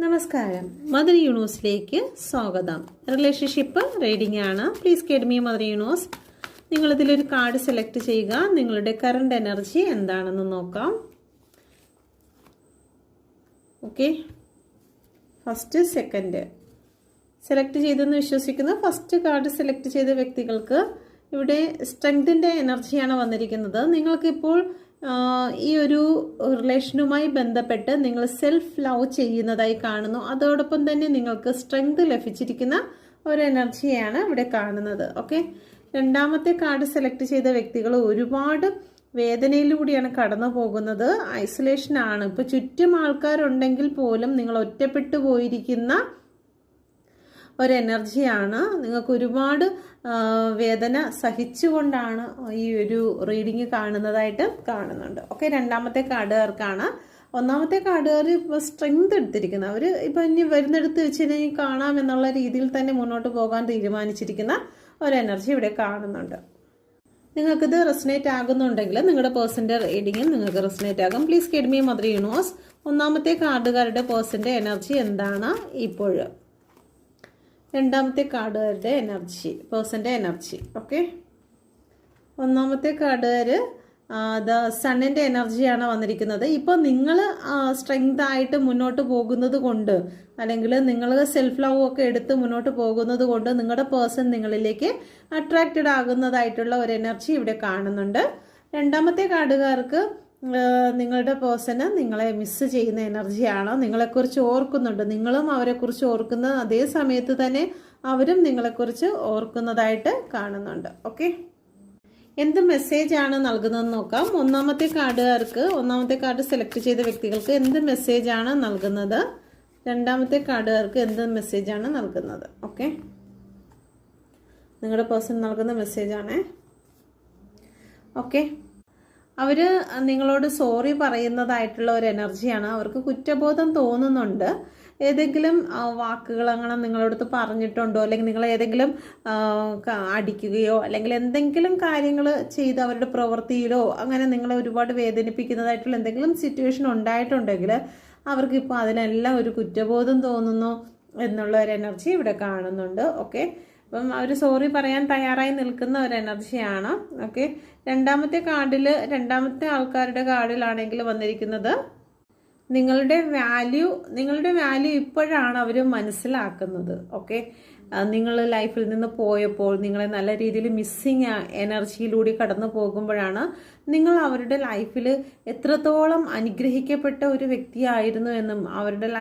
നമസ്കാരം, മദർ യൂണിവേഴ്സിലേക്ക് സ്വാഗതം. റിലേഷൻഷിപ്പ് റീഡിംഗ് ആണ്. Please guide me Mother Universe. നിങ്ങളിതിലൊരു കാർഡ് സെലക്ട് ചെയ്യുക. നിങ്ങളുടെ കറണ്ട് എനർജി എന്താണെന്ന് നോക്കാം. ഓക്കെ, ഫസ്റ്റ് സെക്കൻഡ് സെലക്ട് ചെയ്തെന്ന് വിശ്വസിക്കുന്നു. ഫസ്റ്റ് കാർഡ് സെലക്ട് ചെയ്ത വ്യക്തികൾക്ക് ഇവിടെ സ്ട്രെങ്തിൻ്റെ എനർജിയാണ് വന്നിരിക്കുന്നത്. നിങ്ങൾക്കിപ്പോൾ ഈ ഒരു റിലേഷനുമായി ബന്ധപ്പെട്ട് നിങ്ങൾ സെൽഫ് ലവ് ചെയ്യുന്നതായി കാണുന്നു. അതോടൊപ്പം തന്നെ നിങ്ങൾക്ക് സ്ട്രെങ്ത് ലഭിച്ചിരിക്കുന്ന ഒരു എനർജിയാണ് ഇവിടെ കാണുന്നത്. ഓക്കെ, രണ്ടാമത്തെ കാർഡ് സെലക്ട് ചെയ്ത വ്യക്തികൾ ഒരുപാട് വേദനയിലൂടെയാണ് കടന്നു പോകുന്നത്. ഐസൊലേഷനാണ്. ഇപ്പോൾ ചുറ്റും ആൾക്കാരുണ്ടെങ്കിൽ പോലും നിങ്ങൾ ഒറ്റപ്പെട്ടു പോയിരിക്കുന്ന ഒരു എനർജിയാണ്. നിങ്ങൾക്ക് ഒരുപാട് വേദന സഹിച്ചുകൊണ്ടാണ് ഈ ഒരു റീഡിങ് കാണുന്നതായിട്ട് കാണുന്നുണ്ട്. ഓക്കെ, രണ്ടാമത്തെ കാർഡുകാർക്കാണ്. ഒന്നാമത്തെ കാർഡുകാർ ഇപ്പോൾ സ്ട്രെങ്ത് എടുത്തിരിക്കുന്നത്. അവർ ഇപ്പോൾ ഇനി വരുന്നിടത്ത് വെച്ച് കഴിഞ്ഞാൽ കാണാം എന്നുള്ള രീതിയിൽ തന്നെ മുന്നോട്ട് പോകാൻ തീരുമാനിച്ചിരിക്കുന്ന ഒരു എനർജി ഇവിടെ കാണുന്നുണ്ട്. നിങ്ങൾക്കിത് റെസനേറ്റ് ആകുന്നുണ്ടെങ്കിൽ നിങ്ങളുടെ പേഴ്സൻ്റെ റീഡിങ്ങിൽ നിങ്ങൾക്ക് റെസനേറ്റ് ആകും. Please guide me Mother universe. ഒന്നാമത്തെ കാർഡുകാരുടെ പേഴ്സൻ്റെ എനർജി എന്താണ് ഇപ്പോൾ? രണ്ടാമത്തെ കാർഡുകാരുടെ എനർജി, പേഴ്സൻ്റെ എനർജി. ഓക്കെ, ഒന്നാമത്തെ കാർഡുകാർ സണ്ണിൻ്റെ എനർജിയാണ് വന്നിരിക്കുന്നത്. ഇപ്പോൾ നിങ്ങൾ സ്ട്രെങ്ത് ആയിട്ട് മുന്നോട്ട് പോകുന്നത് കൊണ്ട്, അല്ലെങ്കിൽ നിങ്ങൾ സെൽഫ് ലവ് ഒക്കെ എടുത്ത് മുന്നോട്ട് പോകുന്നത് കൊണ്ട് നിങ്ങളുടെ പേഴ്സൺ നിങ്ങളിലേക്ക് അട്രാക്റ്റഡ് ആകുന്നതായിട്ടുള്ള ഒരു എനർജി ഇവിടെ കാണുന്നുണ്ട്. രണ്ടാമത്തെ കാർഡുകാർക്ക് നിങ്ങളുടെ പേഴ്സണ് നിങ്ങളെ മിസ് ചെയ്യുന്ന എനർജിയാണ്. നിങ്ങളെക്കുറിച്ച് ഓർക്കുന്നുണ്ട്. നിങ്ങളും അവരെക്കുറിച്ച് ഓർക്കുന്ന അതേ സമയത്ത് തന്നെ അവരും നിങ്ങളെക്കുറിച്ച് ഓർക്കുന്നതായിട്ട് കാണുന്നുണ്ട്. ഓക്കെ, എന്ത് മെസ്സേജ് ആണ് നൽകുന്നതെന്ന് നോക്കാം. ഒന്നാമത്തെ കാർഡ് സെലക്ട് ചെയ്ത വ്യക്തികൾക്ക് എന്ത് മെസ്സേജ് ആണ് നൽകുന്നത്? രണ്ടാമത്തെ കാർഡുകാർക്ക് എന്ത് മെസ്സേജ് ആണ് നൽകുന്നത്? ഓക്കെ, നിങ്ങളുടെ പേഴ്സൺ നൽകുന്ന മെസ്സേജാണ്. ഓക്കെ, അവർ നിങ്ങളോട് സോറി പറയുന്നതായിട്ടുള്ള ഒരു എനർജിയാണ്. അവർക്ക് കുറ്റബോധം തോന്നുന്നുണ്ട്. ഏതെങ്കിലും വാക്കുകൾ അങ്ങനെ നിങ്ങളടുത്ത് പറഞ്ഞിട്ടുണ്ടോ, അല്ലെങ്കിൽ നിങ്ങൾ ഏതെങ്കിലും അടിക്കുകയോ അല്ലെങ്കിൽ എന്തെങ്കിലും കാര്യങ്ങൾ ചെയ്ത് അവരുടെ പ്രവൃത്തിയിലോ അങ്ങനെ നിങ്ങളെ ഒരുപാട് വേദനിപ്പിക്കുന്നതായിട്ടുള്ള എന്തെങ്കിലും സിറ്റുവേഷൻ ഉണ്ടായിട്ടുണ്ടെങ്കിൽ അവർക്കിപ്പോൾ അതിനെല്ലാം ഒരു കുറ്റബോധം തോന്നുന്നു എന്നുള്ള ഒരു എനർജി ഇവിടെ കാണുന്നുണ്ട്. ഓക്കെ, അപ്പം അവർ സോറി പറയാൻ തയ്യാറായി നിൽക്കുന്ന ഒരു എനർജിയാണ്. ഓക്കെ, രണ്ടാമത്തെ ആൾക്കാരുടെ കാർഡിലാണെങ്കിൽ വന്നിരിക്കുന്നത് നിങ്ങളുടെ വാല്യൂ ഇപ്പോഴാണ് അവർ മനസ്സിലാക്കുന്നത്. ഓക്കെ, നിങ്ങൾ ലൈഫിൽ നിന്ന് പോയപ്പോൾ നിങ്ങളെ നല്ല രീതിയിൽ മിസ്സിങ് എനർജിയിലൂടെ കടന്നു പോകുമ്പോഴാണ് നിങ്ങൾ അവരുടെ ലൈഫിൽ എത്രത്തോളം അനുഗ്രഹിക്കപ്പെട്ട ഒരു വ്യക്തിയായിരുന്നു എന്നും അവരുടെ